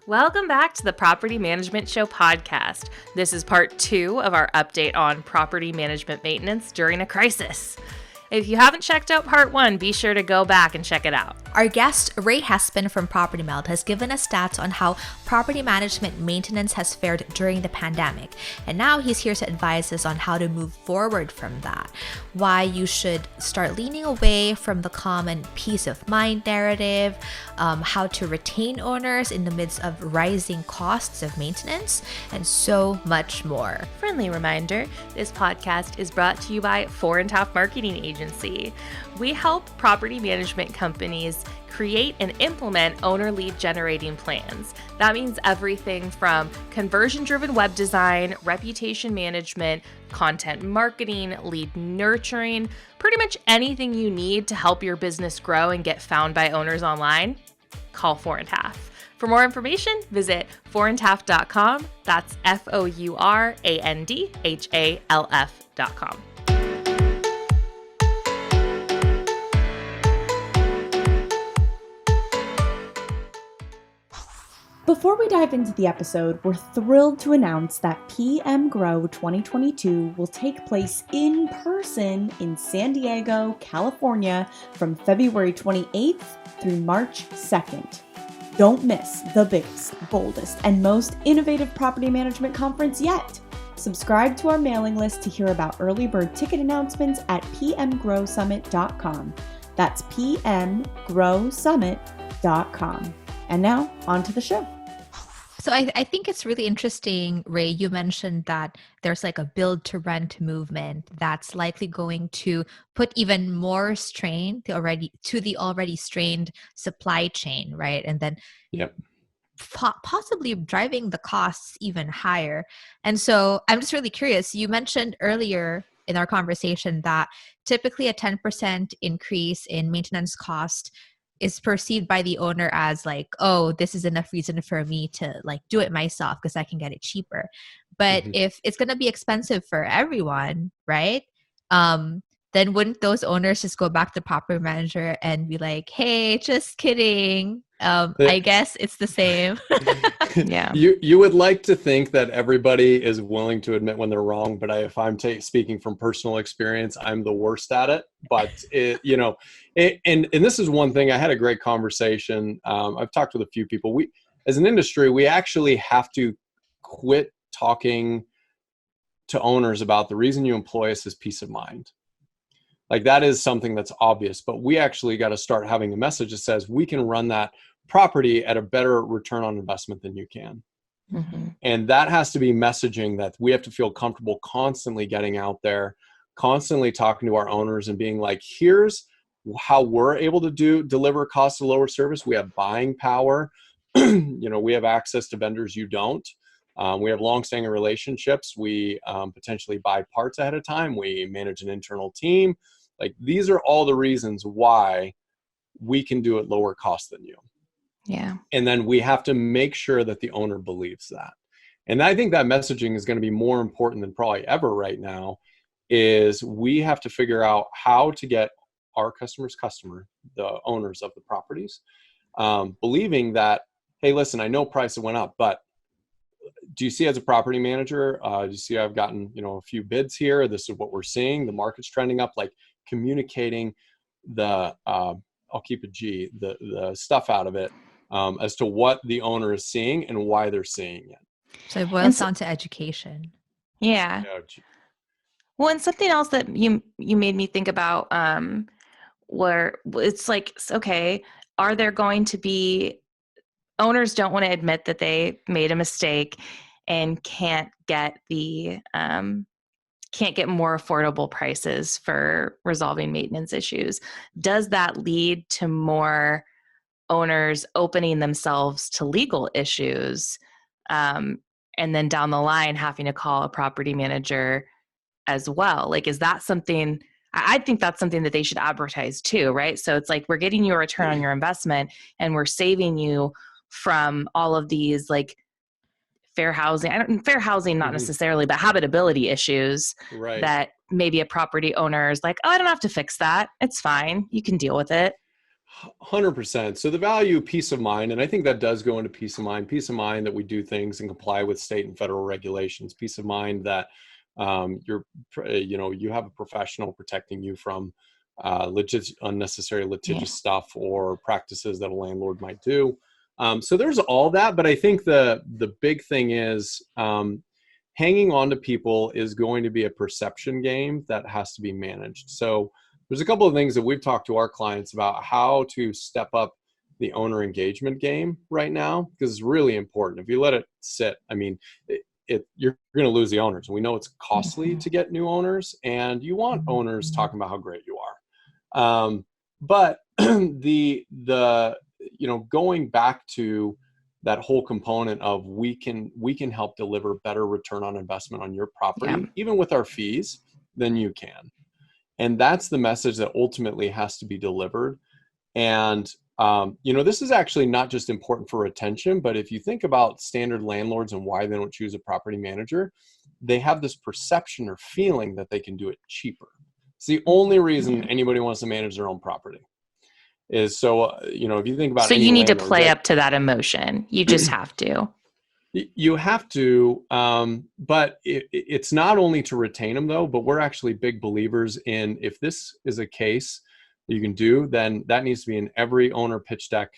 Welcome back to the Property Management Show podcast. This is part 2 of our update on property management maintenance during a crisis. If you haven't checked out part 1, be sure to go back and check it out. Our guest, Ray Hespen from Property Meld, has given us stats on how property management maintenance has fared during the pandemic. And now he's here to advise us on how to move forward from that. Why you should start leaning away from the common peace of mind narrative, how to retain owners in the midst of rising costs of maintenance, and so much more. Friendly reminder, this podcast is brought to you by Taft Marketing Agency. We help property management companies create and implement owner lead generating plans. That means everything from conversion-driven web design, reputation management, content marketing, lead nurturing, pretty much anything you need to help your business grow and get found by owners online. Call Taft. For more information, visit foreigntaft.com. That's FOURANDHALF.com. Before we dive into the episode, we're thrilled to announce that PM Grow 2022 will take place in person in San Diego, California from February 28th through March 2nd. Don't miss the biggest, boldest, and most innovative property management conference yet. Subscribe to our mailing list to hear about early bird ticket announcements at pmgrowsummit.com. That's pmgrowsummit.com. And now, on to the show. So I think it's really interesting, Ray, you mentioned that there's like a build to rent movement that's likely going to put even more strain to the already strained supply chain, right? And then possibly driving the costs even higher. And so I'm just really curious, you mentioned earlier in our conversation that typically a 10% increase in maintenance cost is perceived by the owner as like, oh, this is enough reason for me to like do it myself because I can get it cheaper. But if it's going to be expensive for everyone, right? Then wouldn't those owners just go back to the property manager and be like, hey, just kidding. I guess it's the same. Yeah. You would like to think that everybody is willing to admit when they're wrong, but if I'm speaking from personal experience, I'm the worst at it. But and this is one thing. I had a great conversation. I've talked with a few people. We, as an industry, we actually have to quit talking to owners about the reason you employ us is peace of mind. Like that is something that's obvious, but we actually got to start having a message that says we can run that property at a better return on investment than you can. Mm-hmm. And that has to be messaging that we have to feel comfortable constantly getting out there, constantly talking to our owners and being like, here's how we're able to deliver cost of lower service. We have buying power. We have access to vendors you don't. We have longstanding relationships. We potentially buy parts ahead of time. We manage an internal team. Like these are all the reasons why we can do it lower cost than you. Yeah. And then we have to make sure that the owner believes that. And I think that messaging is going to be more important than probably ever right now, is we have to figure out how to get our customer, the owners of the properties, believing that, hey, listen, I know prices went up, but do you see as a property manager, do you see I've gotten, a few bids here. This is what we're seeing. The market's trending up, like communicating the, I'll keep it G, the stuff out of it as to what the owner is seeing and why they're seeing it. So it boils down to education. Yeah. Well, and something else that you made me think about where it's like, okay, are there going to be owners don't want to admit that they made a mistake and can't get more affordable prices for resolving maintenance issues. Does that lead to more owners opening themselves to legal issues and then down the line having to call a property manager as well? Like, is that something, I think that's something that they should advertise too, right? So it's like, we're getting you a return on your investment and we're saving you from all of these like fair housing, not necessarily, but habitability issues that maybe a property owner is like, oh, I don't have to fix that. It's fine. You can deal with it. 100%. So the value, peace of mind, and I think that does go into peace of mind that we do things and comply with state and federal regulations, peace of mind that you have a professional protecting you from unnecessary litigious stuff or practices that a landlord might do. So there's all that, but I think the big thing is hanging on to people is going to be a perception game that has to be managed. So there's a couple of things that we've talked to our clients about how to step up the owner engagement game right now, because it's really important. If you let it sit, I mean, you're going to lose the owners. We know it's costly to get new owners, and you want owners talking about how great you are. But going back to that whole component of we can help deliver better return on investment on your property, even with our fees, than you can. And that's the message that ultimately has to be delivered. And, this is actually not just important for retention, but if you think about standard landlords and why they don't choose a property manager, they have this perception or feeling that they can do it cheaper. It's the only reason anybody wants to manage their own property is if you think about so you need to play up to that emotion. You just have to. You have to, but it's not only to retain them though, but we're actually big believers in if this is a case that you can do, then that needs to be in every owner pitch deck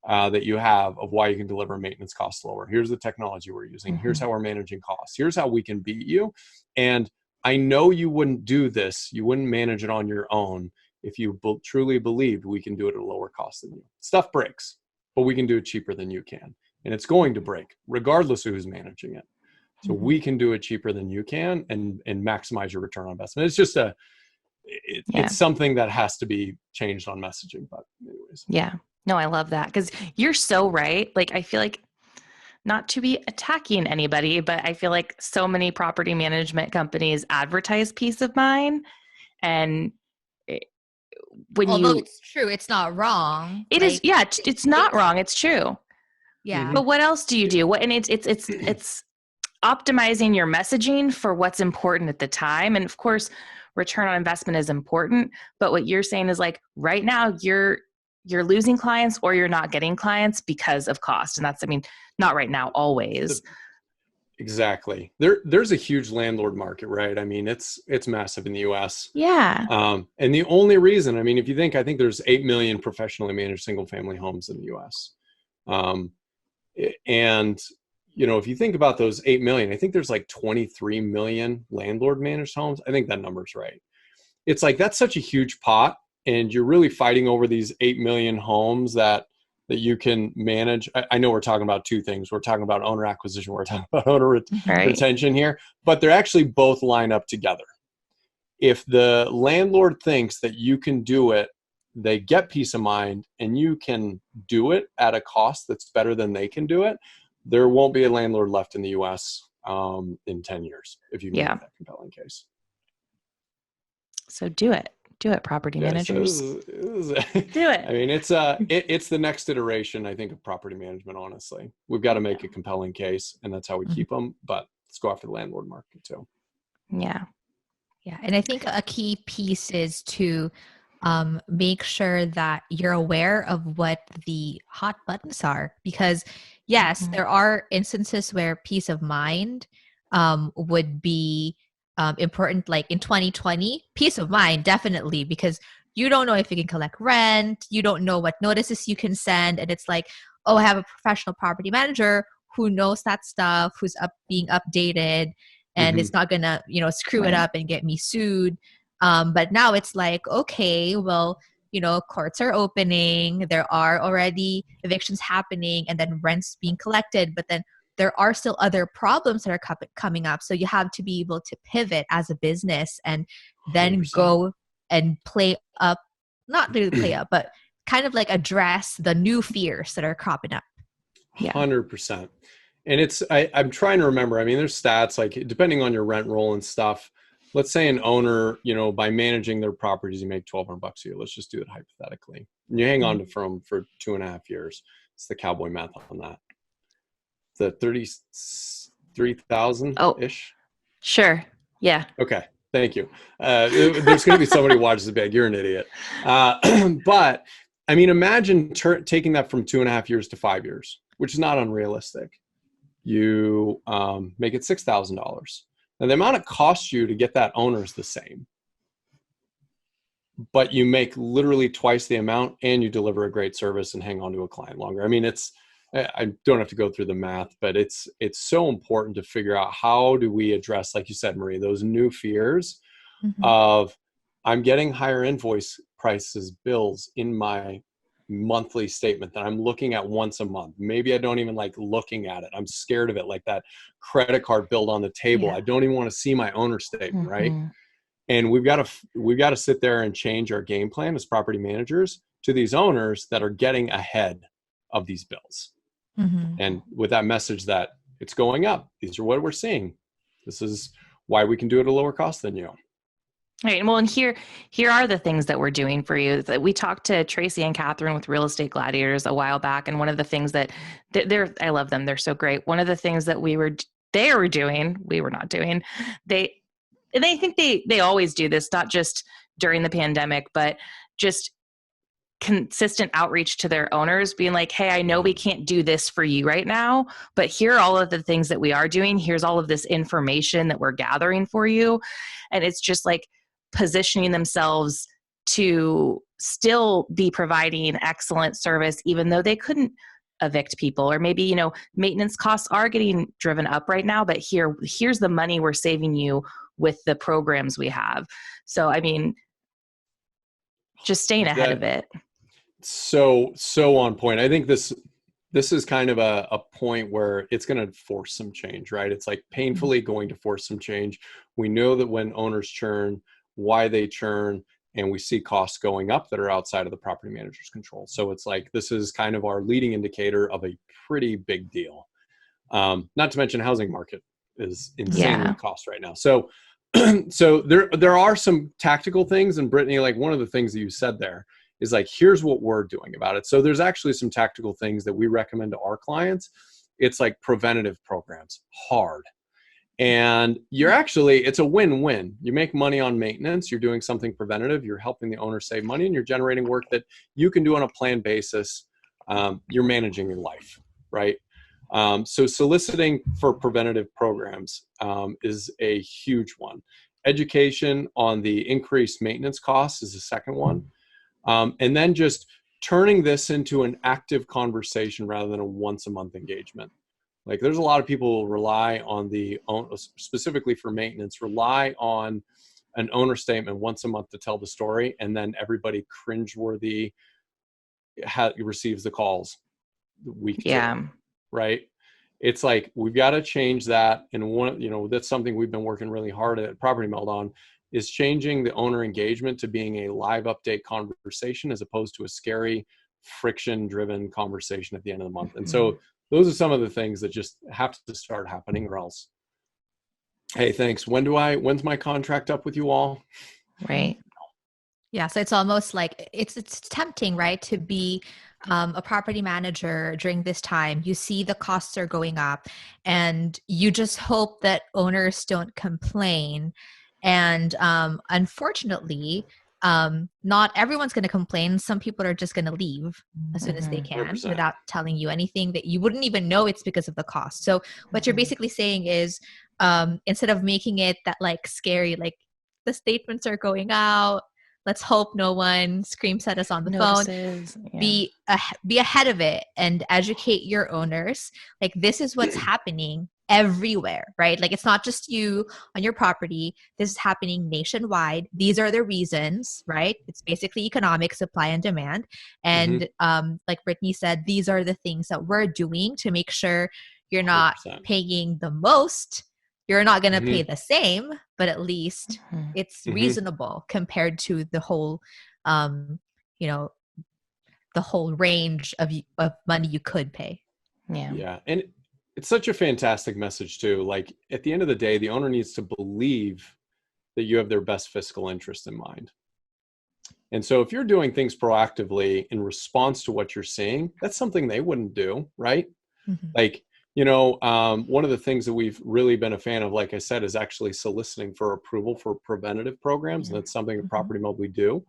that you have of why you can deliver maintenance costs lower. Here's the technology we're using. Here's how we're managing costs. Here's how we can beat you. And I know you wouldn't do this. You wouldn't manage it on your own if you truly believed we can do it at a lower cost than you. Stuff breaks, but we can do it cheaper than you can. And it's going to break regardless of who's managing it. So we can do it cheaper than you can and maximize your return on investment. It's just it's something that has to be changed on messaging, but anyways. Yeah, no, I love that. Cause you're so right. Like, I feel like not to be attacking anybody, but I feel like so many property management companies advertise peace of mind. And although it's true, it's not wrong. It is. Yeah. It's not wrong. It's true. Yeah. But what else do you do? And it's optimizing your messaging for what's important at the time. And of course, return on investment is important. But what you're saying is like right now you're losing clients or you're not getting clients because of cost. And that's, not right now, always. Exactly. There's a huge landlord market, right? I mean, it's massive in the US. Yeah. And the only reason, I think there's 8 million professionally managed single family homes in the US. And, if you think about those 8 million, I think there's like 23 million landlord managed homes. I think that number's right. It's like, that's such a huge pot. And you're really fighting over these 8 million homes that you can manage. I know we're talking about two things. We're talking about owner acquisition. We're talking about owner retention here, but they're actually both line up together. If the landlord thinks that you can do it, they get peace of mind and you can do it at a cost that's better than they can do it, there won't be a landlord left in the US in 10 years if you make that compelling case. So do it, property managers. Do it. It's the next iteration, I think, of property management, honestly. We've got to make a compelling case, and that's how we keep them, but let's go after the landlord market too. Yeah. Yeah. And I think a key piece is to make sure that you're aware of what the hot buttons are, because yes, there are instances where peace of mind would be important. Like in 2020, peace of mind, definitely, because you don't know if you can collect rent, you don't know what notices you can send. And it's like, oh, I have a professional property manager who knows that stuff, who's being updated, and it's not gonna, screw it up and get me sued. But now it's like, okay, well, courts are opening, there are already evictions happening, and then rents being collected, but then there are still other problems that are coming up. So you have to be able to pivot as a business and then 100%. Go and play up, not really play up, but kind of like address the new fears that are cropping up. Yeah. 100%. And I'm trying to remember, there's stats, like depending on your rent roll and stuff, let's say an owner, by managing their properties, you make $1,200 a year. Let's just do it hypothetically. And you hang on to them for 2.5 years. It's the cowboy math on that. The 33,000-ish? Sure. Yeah. Okay. Thank you. There's going to be somebody who watches the big. You're an idiot. But I mean, imagine taking that from 2.5 years to 5 years, which is not unrealistic. You make it $6,000. Now, the amount it costs you to get that owner is the same, but you make literally twice the amount and you deliver a great service and hang on to a client longer. I mean, I don't have to go through the math, but it's so important to figure out how do we address, like you said, Marie, those new fears of I'm getting higher invoice prices, bills in my monthly statement that I'm looking at once a month. Maybe I don't even like looking at it. I'm scared of it, like that credit card bill on the table. Yeah. I don't even want to see my owner statement, right? Mm-hmm. And we've got to sit there and change our game plan as property managers to these owners that are getting ahead of these bills. And with that message that it's going up, these are what we're seeing. This is why we can do it at a lower cost than you. Right. Well, and here are the things that we're doing for you. That we talked to Tracy and Catherine with Real Estate Gladiators a while back, and one of the things that I love them. They're so great. One of the things that they were doing, we were not doing. They think they always do this, not just during the pandemic, but just consistent outreach to their owners, being like, hey, I know we can't do this for you right now, but here are all of the things that we are doing. Here's all of this information that we're gathering for you. And it's just like positioning themselves to still be providing excellent service, even though they couldn't evict people, or maybe, maintenance costs are getting driven up right now, but here's the money we're saving you with the programs we have. So, I mean, just staying ahead of it. So on point. I think this is kind of a point where it's going to force some change, right? It's like painfully going to force some change. We know that when owners churn, why they churn, and we see costs going up that are outside of the property manager's control. So it's like, this is kind of our leading indicator of a pretty big deal. Not to mention housing market is insanely cost right now. So there are some tactical things, and Brittany, like one of the things that you said there is like, here's what we're doing about it. So there's actually some tactical things that we recommend to our clients. It's like preventative programs, hard. And it's a win-win. You make money on maintenance, you're doing something preventative, you're helping the owner save money, and you're generating work that you can do on a planned basis. You're managing your life, right? So soliciting for preventative programs is a huge one. Education on the increased maintenance costs is the second one. And then just turning this into an active conversation rather than a once a month engagement. Like there's a lot of people who rely on specifically for maintenance, rely on an owner statement once a month to tell the story. And then everybody cringeworthy receives the calls week two, right? It's like, we've got to change that. And that's something we've been working really hard at Property Meld on, is changing the owner engagement to being a live update conversation as opposed to a scary friction-driven conversation at the end of the month. And so those are some of the things that just have to start happening, or else, hey, thanks. When's my contract up with you all? Right. Yeah. So it's almost like it's tempting, right, to be a property manager during this time. You see the costs are going up and you just hope that owners don't complain. And unfortunately, not everyone's going to complain. Some people are just going to leave as soon as they can 100%. without telling you anything that you wouldn't even know it's because of the cost. So what you're basically saying is, instead of making it that like scary, like the statements are going out, let's hope no one screams at us on the Notices, phone. Be ahead of it and educate your owners. Like, this is what's happening everywhere, right? Like, it's not just you on your property. This is happening nationwide. These are the reasons, right? It's basically economic supply and demand. And like Brittany said, these are the things that we're doing to make sure you're not 100%. paying the most. You're not going to pay the same, but at least it's reasonable compared to the whole, the whole range of money you could pay. Yeah. And it's such a fantastic message too. Like, at the end of the day, the owner needs to believe that you have their best fiscal interest in mind. And so if you're doing things proactively in response to what you're seeing, that's something they wouldn't do, right? Like, one of the things that we've really been a fan of, like I said, is actually soliciting for approval for preventative programs. And that's something at Property Meld we do.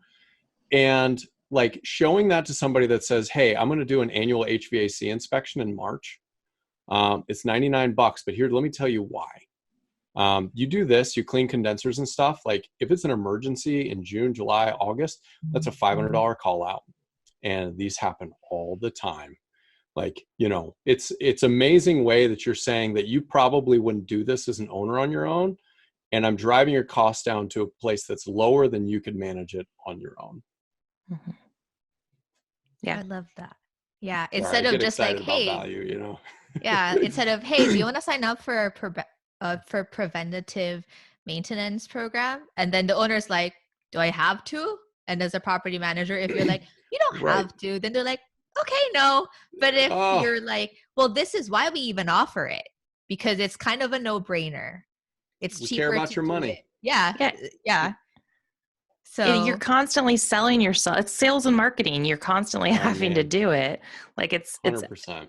And like showing that to somebody that says, hey, I'm going to do an annual HVAC inspection in March. It's $99, but here, let me tell you why. You do this, you clean condensers and stuff. Like if it's an emergency in June, July, August, that's a $500 call out. And these happen all the time. Like, you know, it's amazing way that you're saying that you probably wouldn't do this as an owner on your own. And I'm driving your costs down to a place that's lower than you could manage it on your own. Mm-hmm. Yeah. I love that. Yeah. Sorry, Instead I of get just like, excited about hey, value, you know? yeah. Instead of, hey, do you want to sign up for for preventative maintenance program? And then the owner's like, do I have to? And as a property manager, if you're like, you don't Right. have to, then they're like, okay, no. But if Oh. you're like, well, this is why we even offer it, because it's kind of a no-brainer. It's We cheaper care about to your do money. it. Yeah. Yeah. Yeah. So You're constantly selling yourself. It's sales and marketing. You're constantly having to man. do it. Like it's 100%.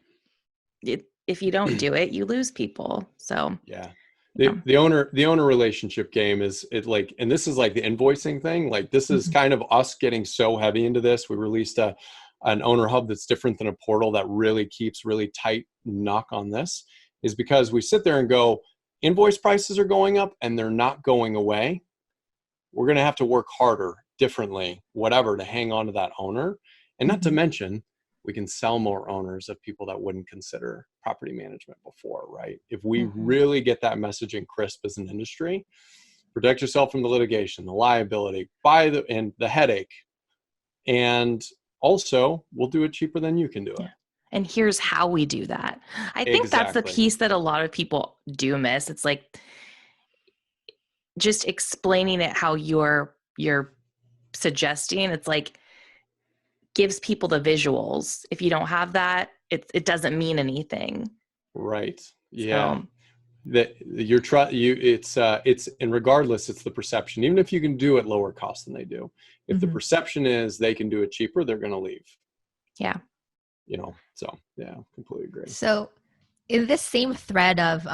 if you don't do it, you lose people. So Yeah. yeah. The owner relationship game is it like, and this is like the invoicing thing. Like this is kind of us getting so heavy into this. We released an owner hub that's different than a portal that really keeps really tight knock on this, is because we sit there and go, invoice prices are going up and they're not going away. We're going to have to work harder, differently, whatever, to hang on to that owner. And not to mention, we can sell more owners of people that wouldn't consider property management before, right? If we really get that messaging crisp as an industry, protect yourself from the litigation, the liability, and the headache. And also, we'll do it cheaper than you can do it. Yeah. And here's how we do that. I think that's the piece that a lot of people do miss. It's like just explaining it how you're suggesting. It's like gives people the visuals. If you don't have that, it doesn't mean anything. Right. Yeah. So, that it's and regardless, it's the perception. Even if you can do it lower cost than they do, if the perception is they can do it cheaper, they're going to leave. Yeah. You know, so yeah, completely agree. So in this same thread of,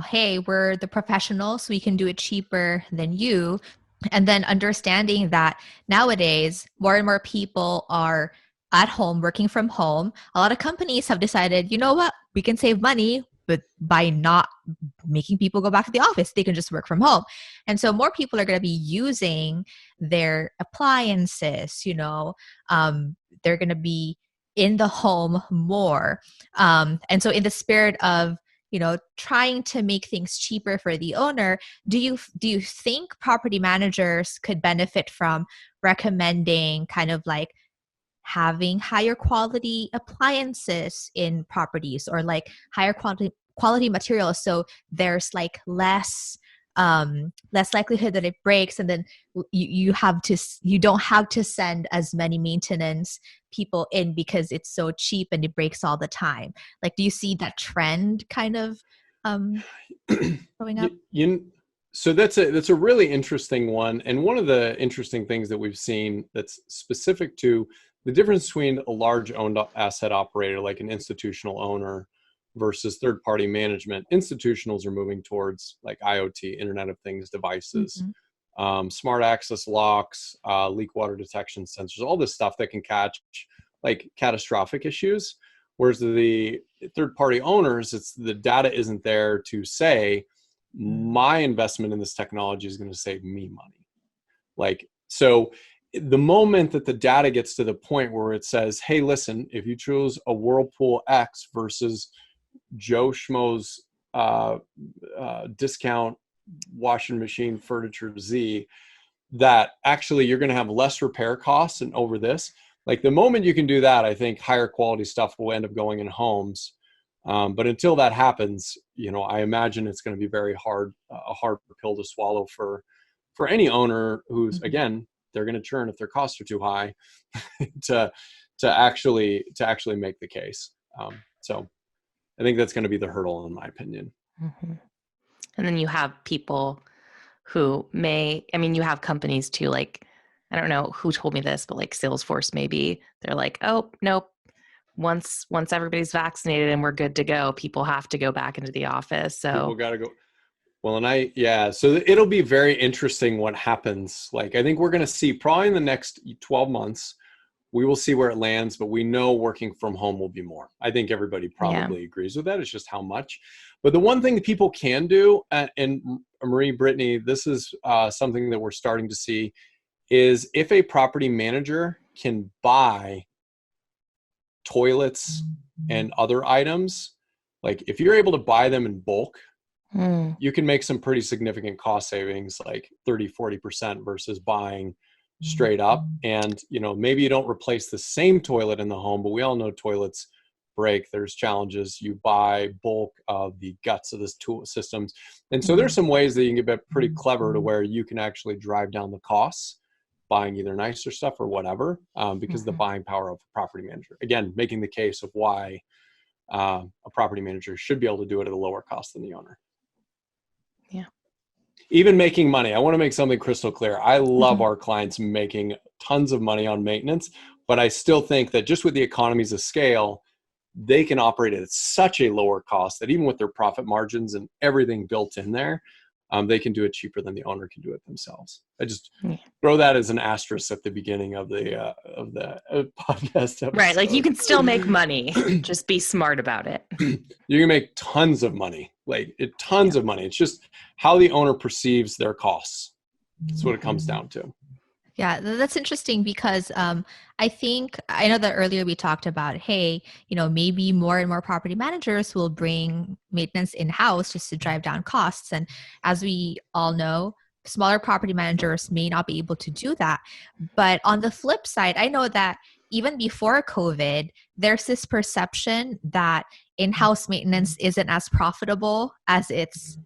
hey, we're the professionals, we can do it cheaper than you. And then understanding that nowadays, more and more people are at home, working from home. A lot of companies have decided, you know what, we can save money, but by not making people go back to the office, they can just work from home. And so more people are going to be using their appliances, they're going to be in the home more. And so in the spirit of, trying to make things cheaper for the owner, do you think property managers could benefit from recommending kind of like having higher quality appliances in properties, or like higher quality materials, so there's like less likelihood that it breaks, and then you don't have to send as many maintenance people in because it's so cheap and it breaks all the time? Like, do you see that trend kind of growing up? So that's a really interesting one. And one of the interesting things that we've seen that's specific to the difference between a large owned asset operator, like an institutional owner, versus third-party management. Institutionals are moving towards like IoT, Internet of Things devices, smart access locks, leak water detection sensors, all this stuff that can catch like catastrophic issues. Whereas the third-party owners, it's the data isn't there to say, my investment in this technology is going to save me money. Like, so the moment that the data gets to the point where it says, hey, listen, if you choose a Whirlpool X versus Joe Schmo's discount washing machine furniture Z, that actually you're going to have less repair costs and over this. Like the moment you can do that, I think higher quality stuff will end up going in homes. But until that happens, I imagine it's going to be very hard, a hard pill to swallow for any owner who's, again, they're going to churn if their costs are too high to actually make the case. So I think that's going to be the hurdle, in my opinion. And then you have people who you have companies too, like, I don't know who told me this, but like Salesforce, maybe they're like, oh, nope. Once everybody's vaccinated and we're good to go, people have to go back into the office. So people got to go. Well, so it'll be very interesting what happens. Like, I think we're going to see probably in the next 12 months, we will see where it lands, but we know working from home will be more. I think everybody probably agrees with that. It's just how much. But the one thing that people can do, and Marie, Brittany, this is something that we're starting to see, is if a property manager can buy toilets and other items, like if you're able to buy them in bulk, you can make some pretty significant cost savings, like 30-40% versus buying straight up. And maybe you don't replace the same toilet in the home, but we all know toilets break. There's challenges. You buy bulk of the guts of this tool systems, and so there's some ways that you can get pretty clever to where you can actually drive down the costs buying either nicer stuff or whatever, because the buying power of a property manager, again, making the case of why a property manager should be able to do it at a lower cost than the owner. Yeah. Even making money. I want to make something crystal clear. I love our clients making tons of money on maintenance, but I still think that just with the economies of scale, they can operate at such a lower cost that even with their profit margins and everything built in there, they can do it cheaper than the owner can do it themselves. I just throw that as an asterisk at the beginning of the podcast episode. Right, like you can still make money, just be smart about it. You can make tons of money, tons of money. It's just how the owner perceives their costs. That's what it comes down to. Yeah, that's interesting because I know that earlier we talked about, hey, maybe more and more property managers will bring maintenance in-house just to drive down costs. And as we all know, smaller property managers may not be able to do that. But on the flip side, I know that even before COVID, there's this perception that in-house maintenance isn't as profitable as it's,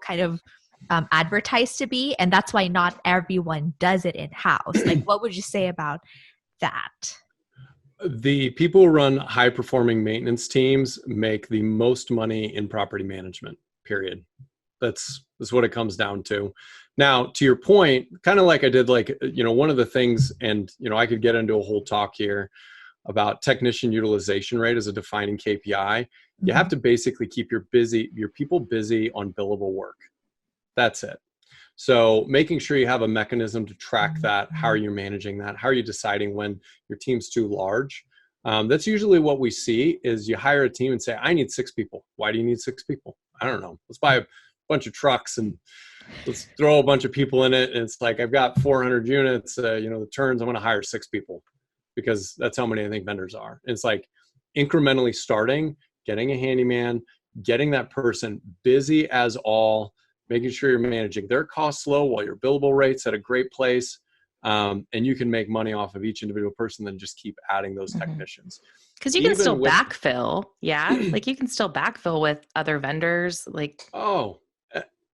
kind of advertised to be, and that's why not everyone does it in-house. Like, what would you say about that? The people who run high-performing maintenance teams make the most money in property management, period. That's what it comes down to. Now, to your point, kind of like I did, one of the things, and, I could get into a whole talk here about technician utilization rate as a defining KPI. You have to basically keep your people busy on billable work. That's it. So making sure you have a mechanism to track that. How are you managing that? How are you deciding when your team's too large? That's usually what we see is you hire a team and say, I need 6 people. Why do you need 6 people? I don't know. Let's buy a bunch of trucks and let's throw a bunch of people in it. And it's like, I've got 400 units, the turns, I'm going to hire 6 people because that's how many I think vendors are. And it's like incrementally starting, getting a handyman, getting that person busy as all, making sure you're managing their costs low while your billable rate's at a great place. And you can make money off of each individual person, then just keep adding those technicians. Because you can still backfill. Yeah. Like you can still backfill with other vendors.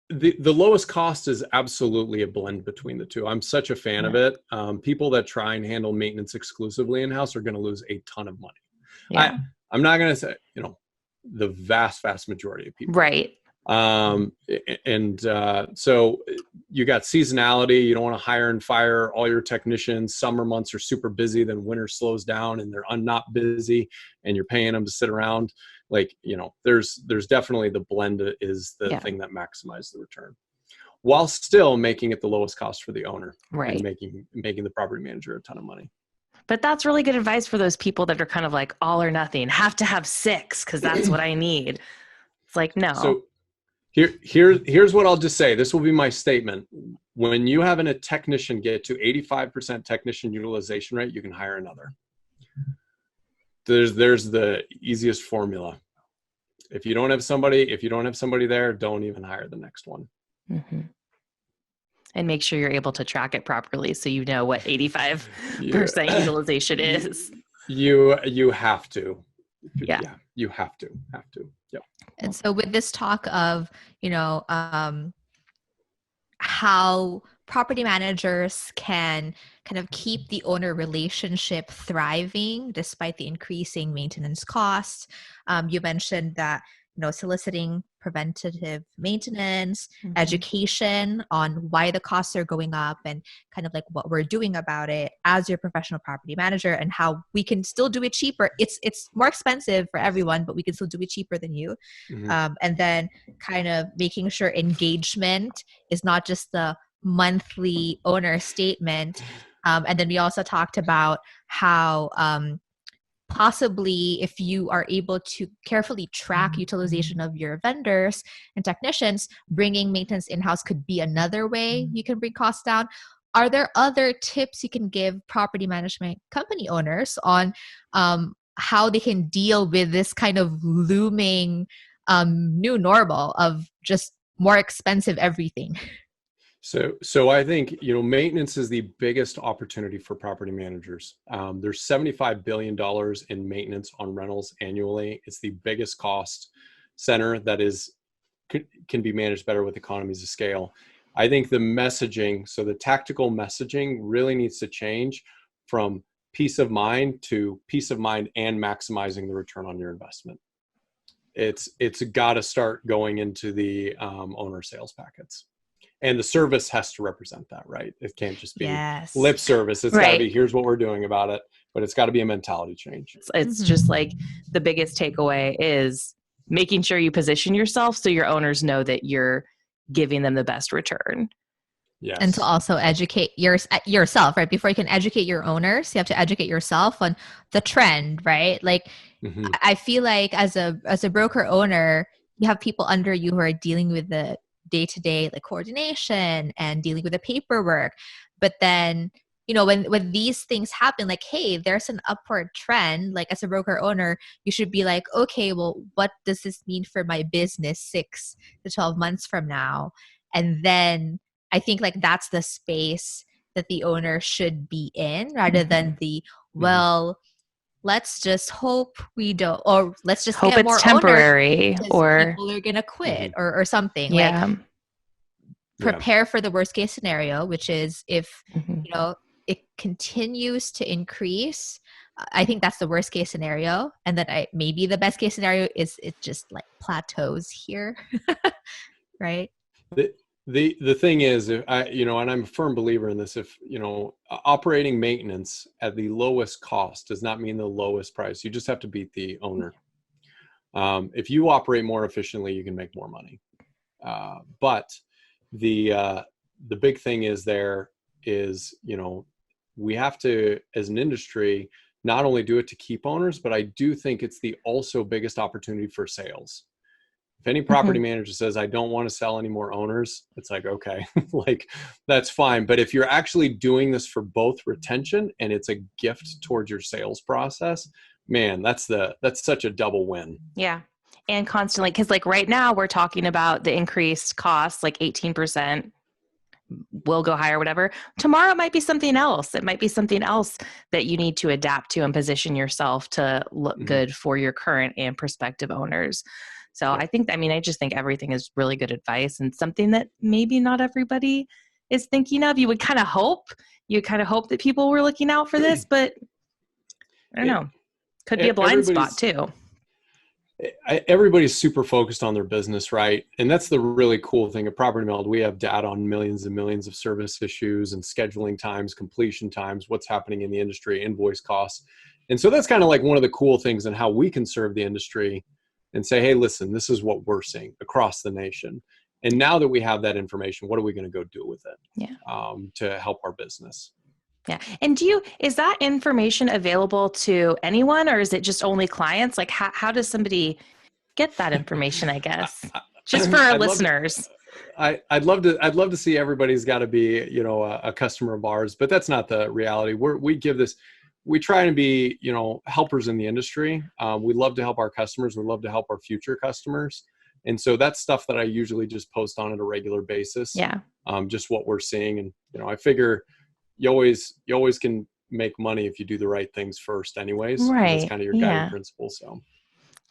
The lowest cost is absolutely a blend between the two. I'm such a fan of it. People that try and handle maintenance exclusively in-house are going to lose a ton of money. Yeah. I'm not going to say, the vast majority of people. Right. So you got seasonality. You don't want to hire and fire all your technicians. Summer months are super busy, then winter slows down and they're not busy and you're paying them to sit around. There's definitely the blend is the thing that maximizes the return while still making it the lowest cost for the owner, right? And making the property manager a ton of money. But that's really good advice for those people that are kind of like all or nothing, have to have 6 because that's what I need. It's like, no. So here's what I'll just say. This will be my statement. When you have a technician get to 85% technician utilization rate, you can hire another. There's the easiest formula. If you don't have somebody there, don't even hire the next one. Mm-hmm. And make sure you're able to track it properly so you know what 85% utilization is. You have to. You have to. Yep. And so with this talk of, how property managers can kind of keep the owner relationship thriving despite the increasing maintenance costs. You mentioned that, soliciting preventative maintenance, Mhm. education on why the costs are going up, and kind of like what we're doing about it as your professional property manager, and how we can still do it cheaper. It's more expensive for everyone, but we can still do it cheaper than you. And then kind of making sure engagement is not just the monthly owner statement. And then we also talked about how possibly if you are able to carefully track utilization of your vendors and technicians, bringing maintenance in-house could be another way you can bring costs down. Are there other tips you can give property management company owners on how they can deal with this kind of looming new normal of just more expensive everything? So I think, maintenance is the biggest opportunity for property managers. There's $75 billion in maintenance on rentals annually. It's the biggest cost center that can be managed better with economies of scale. I think the messaging, so the tactical messaging really needs to change from peace of mind to peace of mind and maximizing the return on your investment. It's got to start going into the owner sales packets. And the service has to represent that, right? It can't just be lip service. It's got to be, here's what we're doing about it, but it's got to be a mentality change. It's just like the biggest takeaway is making sure you position yourself so your owners know that you're giving them the best return. Yes. And to also educate yourself, right? Before you can educate your owners, you have to educate yourself on the trend, right? Like, I feel like as a broker owner, you have people under you who are dealing with the day-to-day like coordination and dealing with the paperwork. But then, when these things happen, like, hey, there's an upward trend, like as a broker owner, you should be like, okay, well, what does this mean for my business 6 to 12 months from now? And then I think like that's the space that the owner should be in, rather than the, well, let's just hope we don't, or let's just hope get it's more temporary, owners or people are gonna quit or something. Yeah. Like, prepare for the worst case scenario, which is if it continues to increase. I think that's the worst case scenario, and then maybe the best case scenario is it just like plateaus here, right? The thing is, and I'm a firm believer in this, if, operating maintenance at the lowest cost does not mean the lowest price. You just have to beat the owner. If you operate more efficiently, you can make more money. But the big thing is we have to, as an industry, not only do it to keep owners, but I do think it's the also biggest opportunity for sales. If any property manager says, I don't want to sell any more owners, it's like, okay, like that's fine. But if you're actually doing this for both retention and it's a gift towards your sales process, man, that's such a double win. Yeah. And constantly, because like right now we're talking about the increased costs, like 18% will go higher, whatever. Tomorrow it might be something else. It might be something else that you need to adapt to and position yourself to look good for your current and prospective owners. So I just think everything is really good advice and something that maybe not everybody is thinking of. You would kind of hope that people were looking out for this, but I don't know. Could be a blind spot too. Everybody's super focused on their business, right? And that's the really cool thing at Property Meld. We have data on millions and millions of service issues and scheduling times, completion times, what's happening in the industry, invoice costs. And so that's kind of like one of the cool things in how we can serve the industry and say, hey, listen, this is what we're seeing across the nation. And now that we have that information, what are we going to go do with it to help our business? Yeah. And is that information available to anyone, or is it just only clients? Like how does somebody get that information, I guess, just for our listeners? I'd love to see everybody's got to be, a customer of ours, but that's not the reality. We try to be, helpers in the industry. We love to help our customers. We love to help our future customers. And so that's stuff that I usually just post on at a regular basis. Yeah. Just what we're seeing. And, I figure you always can make money if you do the right things first anyways. Right. That's kind of your guiding principle. So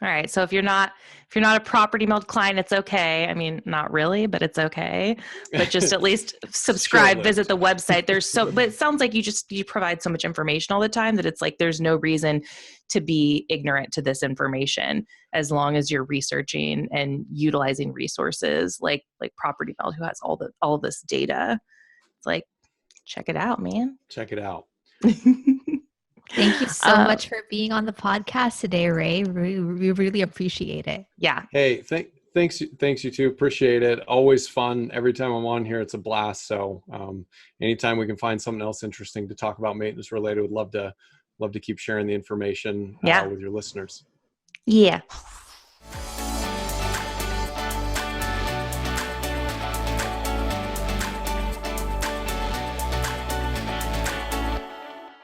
All right. So if you're not a property Meld client, it's okay. I mean, not really, but it's okay. But just at least subscribe, visit the website. But it sounds like you provide so much information all the time that it's like there's no reason to be ignorant to this information as long as you're researching and utilizing resources like Property Meld, who has all this data. It's like, check it out, man. Check it out. Thank you so much for being on the podcast today, Ray. We really appreciate it. Yeah. Hey, thanks you too. Appreciate it. Always fun. Every time I'm on here, it's a blast. So anytime we can find something else interesting to talk about maintenance related, would love to keep sharing the information with your listeners. Yeah.